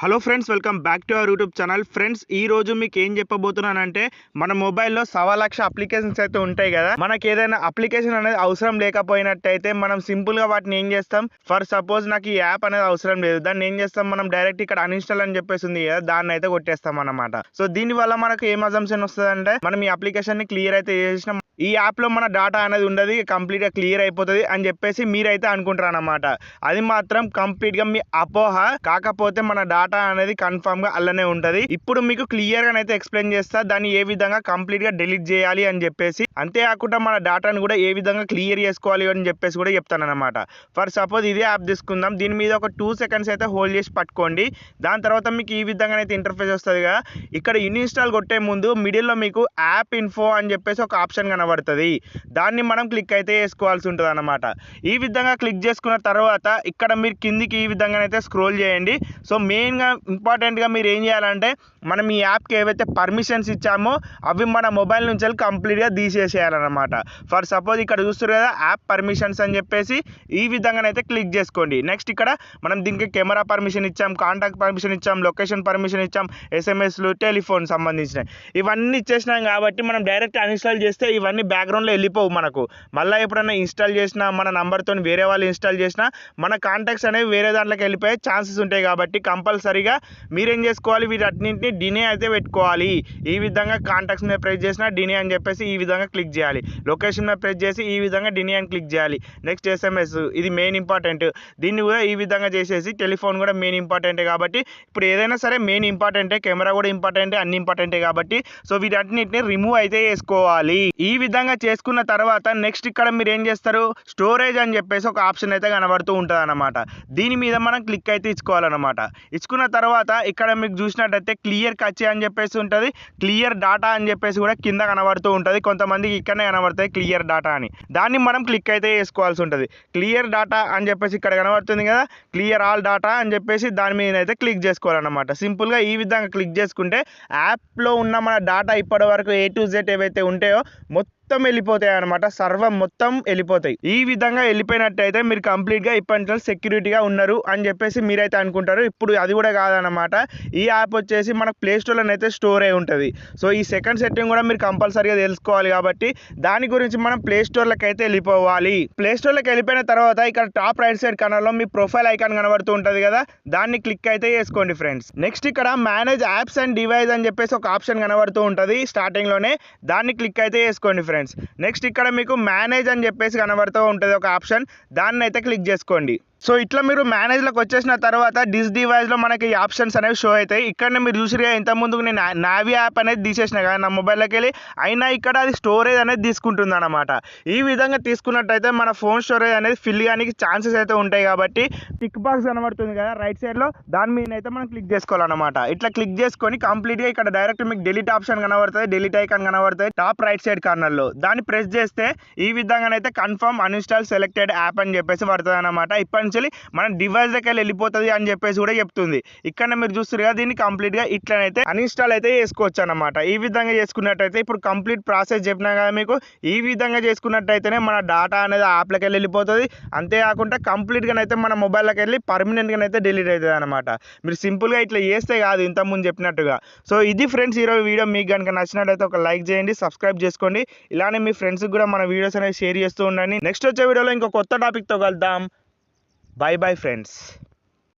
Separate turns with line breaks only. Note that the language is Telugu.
Hello friends, welcome back to our YouTube channel. Friends, ఈ రోజు మీకు ఏం చెప్పబోతున్నానంటే మన మొబైల్లో 1,00,000 అప్లికేషన్స్ అయితే ఉంటాయి కదా. మనకి ఏదైనా అప్లికేషన్ అనేది అవసరం లేకపోయినట్టయితే మనం సింపుల్గా వాటిని ఏం చేస్తాం, ఫర్ సపోజ్ నాకు ఈ యాప్ అనేది అవసరం లేదు, దాన్ని ఏం చేస్తాం, మనం డైరెక్ట్ ఇక్కడ అన్ఇన్స్టాల్ అని చెప్పేసి ఉంది కదా, దాన్ని అయితే కొట్టేస్తాం అన్నమాట. సో దీనివల్ల మనకు ఏం అజంప్షన్ వస్తుందంటే మనం ఈ అప్లికేషన్ని క్లియర్ అయితే చేసినాం, ఈ యాప్లో మన డేటా అనేది ఉండదు, కంప్లీట్గా క్లియర్ అయిపోతుంది అని చెప్పేసి మీరైతే అనుకుంటారు అన్నమాట. అది మాత్రం కంప్లీట్గా మీ అపోహ. కాకపోతే మన డేటా అనేది కన్ఫర్మ్గా అల్లనే ఉంటుంది. ఇప్పుడు మీకు క్లియర్గా అయితే ఎక్స్ప్లెయిన్ చేస్తా, దాన్ని ఏ విధంగా కంప్లీట్గా డిలీట్ చేయాలి అని చెప్పేసి, అంతేకాకుండా మన డేటాను కూడా ఏ విధంగా క్లియర్ చేసుకోవాలి అని చెప్పేసి కూడా చెప్తాను అనమాట. ఫర్ సపోజ్ ఇదే యాప్ తీసుకుందాం, దీని మీద ఒక 2 seconds అయితే హోల్డ్ చేసి పట్టుకోండి. దాని తర్వాత మీకు ఈ విధంగా అయితే ఇంటర్ఫేస్ వస్తుంది కదా. ఇక్కడ ఇన్స్టాల్ కొట్టే ముందు మిడిల్లో మీకు యాప్ ఇన్ఫో అని చెప్పేసి ఒక ఆప్షన్ కనబడుతుంది, దాన్ని మనం క్లిక్ అయితే చేసుకోవాల్సి ఉంటుంది అన్నమాట. ఈ విధంగా క్లిక్ చేసుకున్న తర్వాత ఇక్కడ మీరు కిందికి ఈ విధంగా అయితే స్క్రోల్ చేయండి. సో మెయిన్గా ఇంపార్టెంట్గా మీరు ఏం చేయాలంటే, మనం ఈ యాప్కి ఏవైతే పర్మిషన్స్ ఇచ్చామో అవి మన మొబైల్ నుంచి వెళ్ళి కంప్లీట్గా తీసేసేయాలన్నమాట. ఫర్ సపోజ్ ఇక్కడ చూస్తారు కదా యాప్ పర్మిషన్స్ అని చెప్పేసి, ఈ విధంగానైతే క్లిక్ చేసుకోండి. నెక్స్ట్ ఇక్కడ మనం దీనికి కెమెరా పర్మిషన్ ఇచ్చాం, కాంటాక్ట్ పర్మిషన్ ఇచ్చాం, లొకేషన్ పర్మిషన్ ఇచ్చాం, ఎస్ఎంఎస్లు, టెలిఫోన్ సంబంధించినవి ఇవన్నీ ఇచ్చేసినాం కాబట్టి మనం డైరెక్ట్ అన్ఇన్స్టాల్ చేస్తే ఇవన్నీ బ్యాక్గ్రౌండ్లో వెళ్ళిపోవు మనకు. మళ్ళీ ఎప్పుడైనా ఇన్స్టాల్ చేసినా, మన నంబర్తో వేరే వాళ్ళు ఇన్స్టాల్ చేసినా మన కాంటాక్ట్స్ అనేవి వేరే దాంట్లోకి వెళ్ళిపోయే ఛాన్సెస్ ఉంటాయి. కాబట్టి కంపల్సరీగా మీరేం చేసుకోవాలి, వీటన్నింటినీ డినే అయితే పెట్టుకోవాలి. ఈ విధంగా కాంటాక్ట్స్ మీద ప్రెస్ చేసినా డినే అని చెప్పేసి ఈ విధంగా క్లిక్ చేయాలి, లొకేషన్ మీద ప్రెస్ చేసి ఈ విధంగా డినే అని క్లిక్ చేయాలి. నెక్స్ట్ ఎస్ఎంఎస్, ఇది మెయిన్ ఇంపార్టెంట్, దీన్ని కూడా ఈ విధంగా చేసేసి, టెలిఫోన్ కూడా మెయిన్ ఇంపార్టెంటే కాబట్టి ఇప్పుడు ఏదైనా సరే మెయిన్ ఇంపార్టెంటే, కెమెరా కూడా ఇంపార్టెంటే, అన్ని ఇంపార్టెంటే కాబట్టి సో వీటన్నిటిని రిమూవ్ అయితే చేసుకోవాలి. ఈ విధంగా చేసుకున్న తర్వాత నెక్స్ట్ ఇక్కడ మీరు ఏం చేస్తారు, స్టోరేజ్ అని చెప్పేసి ఒక ఆప్షన్ అయితే కనబడుతూ ఉంటుంది అన్నమాట. దీని మీద మనం క్లిక్ అయితే ఇచ్చుకోవాలన్నమాట. ఇచ్చుకున్న తర్వాత ఇక్కడ మీకు చూసినట్టయితే క్లియర్ కచ్చే అని చెప్పేసి ఉంటుంది, క్లియర్ డాటా అని చెప్పేసి కూడా కింద కనబడుతూ ఉంటుంది. కొంతమందికి ఇక్కడనే కనబడతాయి క్లియర్ డాటా అని, దాన్ని మనం క్లిక్ అయితే చేసుకోవాల్సి ఉంటుంది. క్లియర్ డాటా అని చెప్పేసి ఇక్కడ కనబడుతుంది కదా, క్లియర్ ఆల్ డాటా అని చెప్పేసి దాని మీద అయితే క్లిక్ చేసుకోవాలన్నమాట. సింపుల్గా ఈ విధంగా క్లిక్ చేసుకుంటే యాప్లో ఉన్న మన డాటా ఇప్పటి వరకు A to Z ఏవైతే ఉంటాయో మొత్తం వెళ్ళిపోతాయి అనమాట, సర్వం మొత్తం వెళ్ళిపోతాయి. ఈ విధంగా వెళ్ళిపోయినట్టయితే మీరు కంప్లీట్గా ఇప్పటి నుంచి సెక్యూరిటీగా ఉన్నారు అని చెప్పేసి మీరైతే అనుకుంటారు. ఇప్పుడు అది కూడా కాదనమాట, ఈ యాప్ వచ్చేసి మనకు ప్లే స్టోర్లో అయితే స్టోర్ అయి ఉంటుంది. సో ఈ సెకండ్ సెట్టింగ్ కూడా మీరు కంపల్సరీగా తెలుసుకోవాలి కాబట్టి దాని గురించి మనం ప్లే స్టోర్లోకి అయితే వెళ్ళిపోవాలి. ప్లే స్టోర్లోకి వెళ్ళిపోయిన తర్వాత ఇక్కడ టాప్ రైట్ సైడ్ కార్నర్లో మీ ప్రొఫైల్ ఐకాన్ కనబడుతూ ఉంటుంది కదా, దాన్ని క్లిక్ అయితే చేసుకోండి ఫ్రెండ్స్. నెక్స్ట్ ఇక్కడ మేనేజ్ యాప్స్ అండ్ డివైస్ అని చెప్పేసి ఒక ఆప్షన్ కనబడుతూ ఉంటుంది స్టార్టింగ్లోనే, దాన్ని క్లిక్ అయితే చేసుకోండి ఫ్రెండ్స్. నెక్స్ట్ ఇక్కడ మీకు మేనేజ్ అని చెప్పేసి కనబడుతూ ఉంటుంది ఒక ఆప్షన్, దాన్ని అయితే క్లిక్ చేసుకోండి. సో ఇట్లా మీరు మేనేజ్లోకి వచ్చేసిన తర్వాత డిస్ డివైస్లో మనకి ఈ ఆప్షన్స్ అనేవి షో అవుతాయి. ఇక్కడనే మీరు చూసిగా ఇంతకుముందుకు నేను నావీ యాప్ అనేది తీసేసిన కదా నా మొబైల్లోకి వెళ్ళి, అయినా ఇక్కడ అది స్టోరేజ్ అనేది తీసుకుంటుంది అనమాట. ఈ విధంగా తీసుకున్నట్టయితే మన ఫోన్ స్టోరేజ్ అనేది ఫిల్ కానికి ఛాన్సెస్ అయితే ఉంటాయి. కాబట్టి టిక్ బాక్స్ కనబడుతుంది కదా రైట్ సైడ్లో, దాని మీద అయితే మనం క్లిక్ చేసుకోవాలన్నమాట. ఇట్లా క్లిక్ చేసుకొని కంప్లీట్గా ఇక్కడ డైరెక్ట్ మీకు డిలీట్ ఆప్షన్ కనబడుతుంది, డిలీట్ ఐకాన్ కనబడుతుంది టాప్ రైట్ సైడ్ కార్నర్లో, దాన్ని ప్రెస్ చేస్తే ఈ విధంగానైతే కన్ఫర్మ్ అన్ఇన్స్టాల్ సెలెక్టెడ్ యాప్ అని చెప్పేసి పడుతుంది అనమాట. ఇప్పటి నుంచి మన డివైస్ దగ్గర వెళ్ళిపోతుంది అని చెప్పేసి కూడా చెప్తుంది. ఇక్కడ మీరు చూస్తారు కదా, దీన్ని కంప్లీట్గా ఇట్లనైతే అన్ఇన్స్టాల్ అయితే చేసుకోవచ్చు అనమాట. ఈ విధంగా చేసుకున్నట్టయితే ఇప్పుడు కంప్లీట్ ప్రాసెస్ చెప్పినా కదా మీకు, ఈ విధంగా చేసుకున్నట్టయితేనే మన డేటా అనేది యాప్లోకి వెళ్ళిపోతుంది. అంతేకాకుండా కంప్లీట్గా అయితే మన మొబైల్లోకి వెళ్ళి పర్మనెంట్గా అయితే డిలీట్ అవుతుంది అనమాట. మీరు సింపుల్గా ఇట్లా చేస్తే కాదు, ఇంతకుముందు చెప్పినట్టుగా. సో ఇది ఫ్రెండ్స్ ఈరోజు వీడియో. మీకు కనుక నచ్చినట్టయితే ఒక లైక్ చేయండి, సబ్స్క్రైబ్ చేసుకోండి. ఇలానే మీ ఫ్రెండ్స్కి కూడా మన వీడియోస్ అనేది షేర్ చేస్తూ ఉండండి. నెక్స్ట్ వచ్చే వీడియోలో ఇంకో కొత్త టాపిక్తో కలుద్దాం. Bye bye friends.